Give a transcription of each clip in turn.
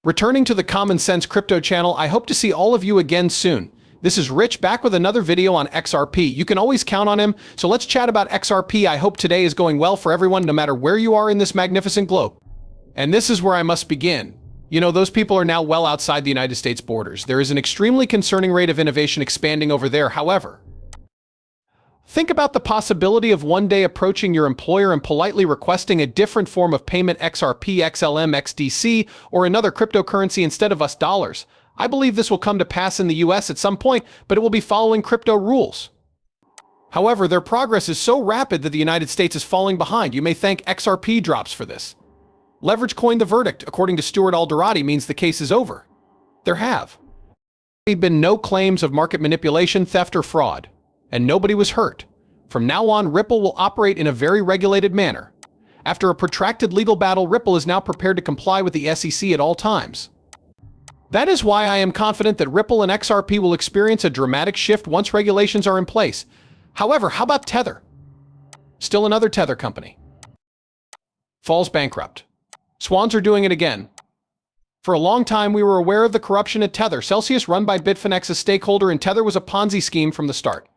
Returning to the Common Sense Crypto channel, I hope to see all of you again soon. This is Rich, back with another video on XRP. You can always count on him, so let's chat about XRP. I hope today is going well for everyone, no matter where you are in this magnificent globe. And this is where I must begin. You know, those people are now well outside the United States borders. There is an extremely concerning rate of innovation expanding over there, however. Think about the possibility of one day approaching your employer and politely requesting a different form of payment, XRP, XLM, XDC, or another cryptocurrency instead of US dollars. I believe this will come to pass in the US at some point, but it will be following crypto rules. However, their progress is so rapid that the United States is falling behind. You may thank XRP drops for this. Leverage coined the verdict, according to Stuart Alderati, means the case is over. There have been no claims of market manipulation, theft, or fraud, and nobody was hurt. From now on, Ripple will operate in a very regulated manner. After a protracted legal battle, Ripple is now prepared to comply with the SEC at all times. That is why I am confident that Ripple and XRP will experience a dramatic shift once regulations are in place. However, how about Tether? Still another Tether company falls bankrupt. Swans are doing it again. For a long time, we were aware of the corruption at Tether. Celsius, run by Bitfinex, a stakeholder in Tether, was a Ponzi scheme from the start.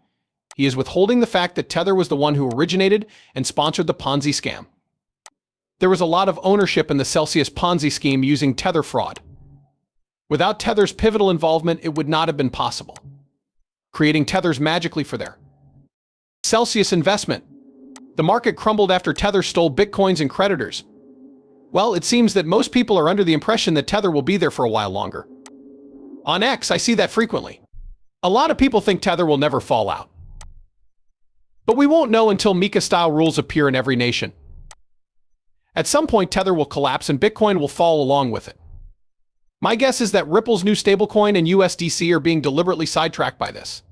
He is withholding the fact that Tether was the one who originated and sponsored the Ponzi scam. There was a lot of ownership in the Celsius Ponzi scheme using Tether fraud. Without Tether's pivotal involvement, it would not have been possible. Creating Tethers magically for their Celsius investment. The market crumbled after Tether stole Bitcoins and creditors. Well, it seems that most people are under the impression that Tether will be there for a while longer. On X, I see that frequently. A lot of people think Tether will never fall out. But we won't know until Mika-style rules appear in every nation. At some point, Tether will collapse and Bitcoin will fall along with it. My guess is that Ripple's new stablecoin and USDC are being deliberately sidetracked by this.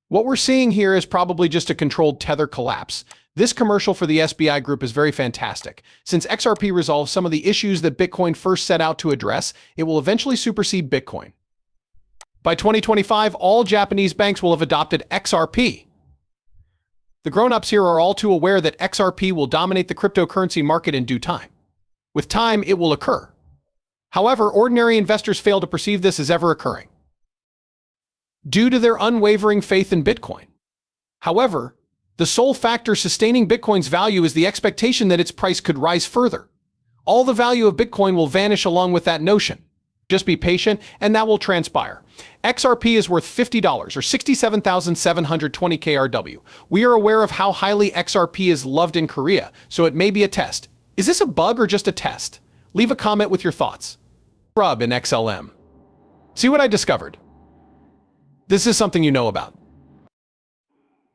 What we're seeing here is probably just a controlled Tether collapse. This commercial for the SBI Group is very fantastic. Since XRP resolves some of the issues that Bitcoin first set out to address, it will eventually supersede Bitcoin. By 2025, all Japanese banks will have adopted XRP. The grown-ups here are all too aware that XRP will dominate the cryptocurrency market in due time. With time, it will occur. However, ordinary investors fail to perceive this as ever occurring, due to their unwavering faith in Bitcoin. However, the sole factor sustaining Bitcoin's value is the expectation that its price could rise further. All the value of Bitcoin will vanish along with that notion. Just be patient, and that will transpire. XRP is worth $50 or 67,720 KRW. We are aware of how highly XRP is loved in Korea, so it may be a test. Is this a bug or just a test? Leave a comment with your thoughts. Rub in XLM. See what I discovered? This is something you know about.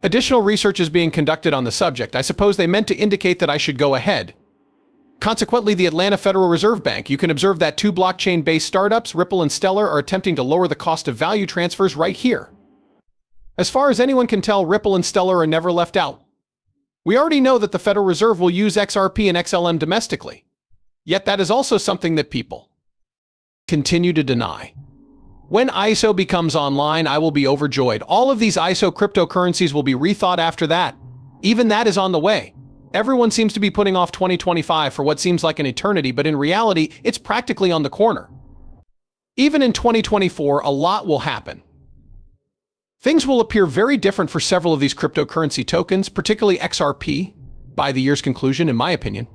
Additional research is being conducted on the subject. I suppose they meant to indicate that I should go ahead. Consequently, the Atlanta Federal Reserve Bank, you can observe that two blockchain-based startups, Ripple and Stellar, are attempting to lower the cost of value transfers right here. As far as anyone can tell, Ripple and Stellar are never left out. We already know that the Federal Reserve will use XRP and XLM domestically. Yet that is also something that people continue to deny. When ISO becomes online, I will be overjoyed. All of these ISO cryptocurrencies will be rethought after that. Even that is on the way. Everyone seems to be putting off 2025 for what seems like an eternity, but in reality, it's practically on the corner. Even in 2024, a lot will happen. Things will appear very different for several of these cryptocurrency tokens, particularly XRP, by the year's conclusion, in my opinion.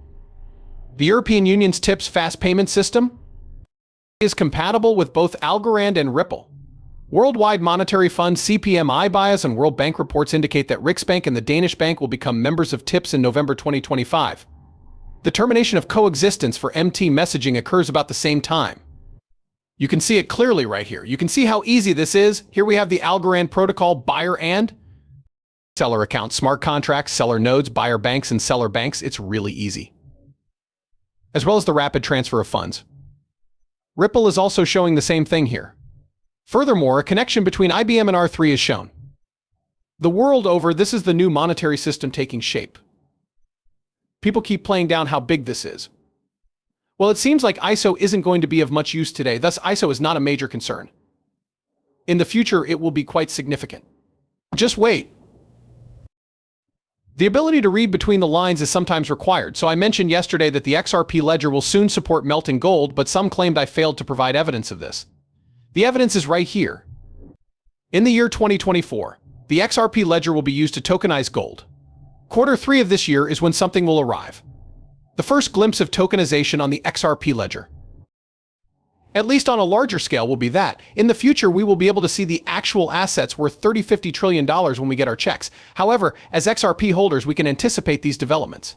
The European Union's TIPS fast payment system is compatible with both Algorand and Ripple. Worldwide Monetary Fund CPMI bias and World Bank reports indicate that Riksbank and the Danish Bank will become members of TIPS in November 2025. The termination of coexistence for MT messaging occurs about the same time. You can see it clearly right here. You can see how easy this is. Here we have the Algorand protocol, buyer and seller accounts, smart contracts, seller nodes, buyer banks, and seller banks. It's really easy. As well as the rapid transfer of funds. Ripple is also showing the same thing here. Furthermore, a connection between IBM and R3 is shown. The world over, this is the new monetary system taking shape. People keep playing down how big this is. Well, it seems like ISO isn't going to be of much use today, thus ISO is not a major concern. In the future, it will be quite significant. Just wait. The ability to read between the lines is sometimes required, so I mentioned yesterday that the XRP ledger will soon support melting gold, but some claimed I failed to provide evidence of this. The evidence is right here. In the year 2024, the XRP ledger will be used to tokenize gold. Q3 of this year is when something will arrive. The first glimpse of tokenization on the XRP ledger. At least on a larger scale will be that. In the future, we will be able to see the actual assets worth $30–50 trillion when we get our checks. However, as XRP holders, we can anticipate these developments.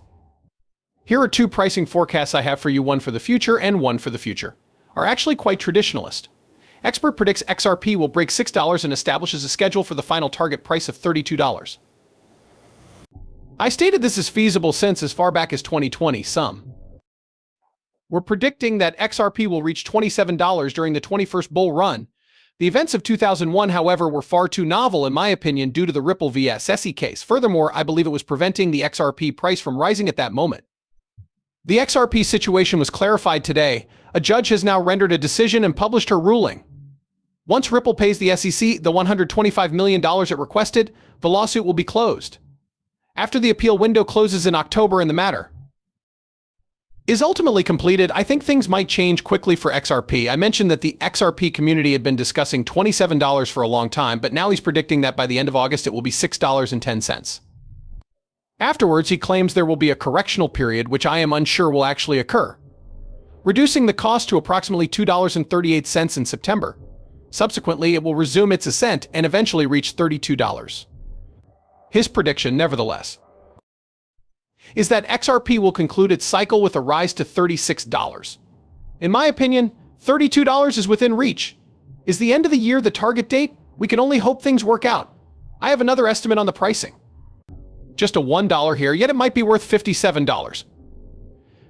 Here are two pricing forecasts I have for you, one for the future and one for the future. Are actually quite traditionalist. Expert predicts XRP will break $6 and establishes a schedule for the final target price of $32. I stated this is feasible since as far back as 2020. Some were predicting that XRP will reach $27 during the 21st bull run. The events of 2001, however, were far too novel in my opinion due to the Ripple vs. SEC case. Furthermore, I believe it was preventing the XRP price from rising at that moment. The XRP situation was clarified today. A judge has now rendered a decision and published her ruling. Once Ripple pays the SEC the $125 million it requested, the lawsuit will be closed. After the appeal window closes in October and the matter is ultimately completed, I think things might change quickly for XRP. I mentioned that the XRP community had been discussing $27 for a long time, but now he's predicting that by the end of August it will be $6.10. Afterwards, he claims there will be a correctional period, which I am unsure will actually occur, reducing the cost to approximately $2.38 in September. Subsequently, it will resume its ascent and eventually reach $32. His prediction, nevertheless, is that XRP will conclude its cycle with a rise to $36. In my opinion, $32 is within reach. Is the end of the year the target date? We can only hope things work out. I have another estimate on the pricing. Just a $1 here, yet it might be worth $57.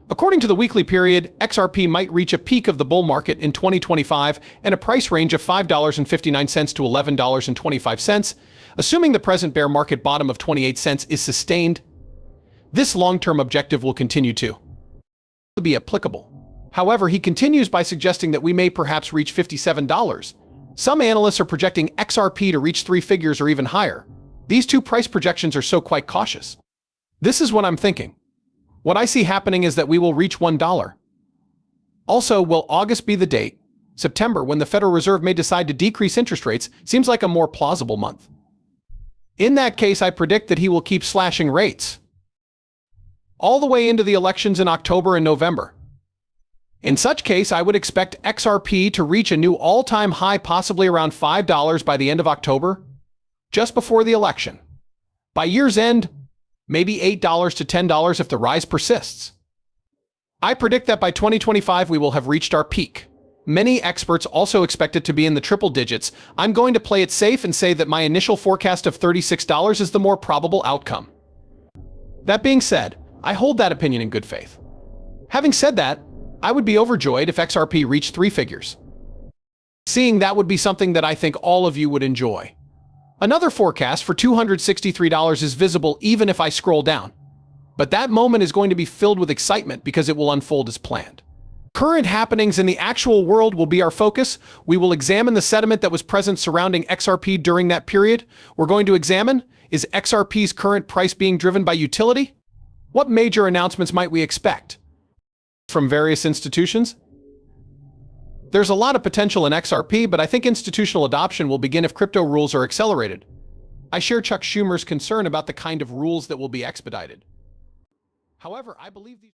According to the weekly period, XRP might reach a peak of the bull market in 2025 and a price range of $5.59 to $11.25, assuming the present bear market bottom of 28 cents is sustained. This long-term objective will continue to be applicable. However, he continues by suggesting that we may perhaps reach $57. Some analysts are projecting XRP to reach three figures or even higher. These two price projections are so quite cautious. This is what I'm thinking. What I see happening is that we will reach $1. Also, will August be the date? September, when the Federal Reserve may decide to decrease interest rates, seems like a more plausible month. In that case, I predict that he will keep slashing rates all the way into the elections in October and November. In such case, I would expect XRP to reach a new all-time high, possibly around $5 by the end of October, just before the election. By year's end, maybe $8 to $10 if the rise persists. I predict that by 2025 we will have reached our peak. Many experts also expect it to be in the triple digits. I'm going to play it safe and say that my initial forecast of $36 is the more probable outcome. That being said, I hold that opinion in good faith. Having said that, I would be overjoyed if XRP reached three figures. Seeing that would be something that I think all of you would enjoy. Another forecast for $263 is visible even if I scroll down. But that moment is going to be filled with excitement because it will unfold as planned. Current happenings in the actual world will be our focus. We will examine the sentiment that was present surrounding XRP during that period. We're going to examine, is XRP's current price being driven by utility? What major announcements might we expect from various institutions? There's a lot of potential in XRP, but I think institutional adoption will begin if crypto rules are accelerated. I share Chuck Schumer's concern about the kind of rules that will be expedited. However, I believe these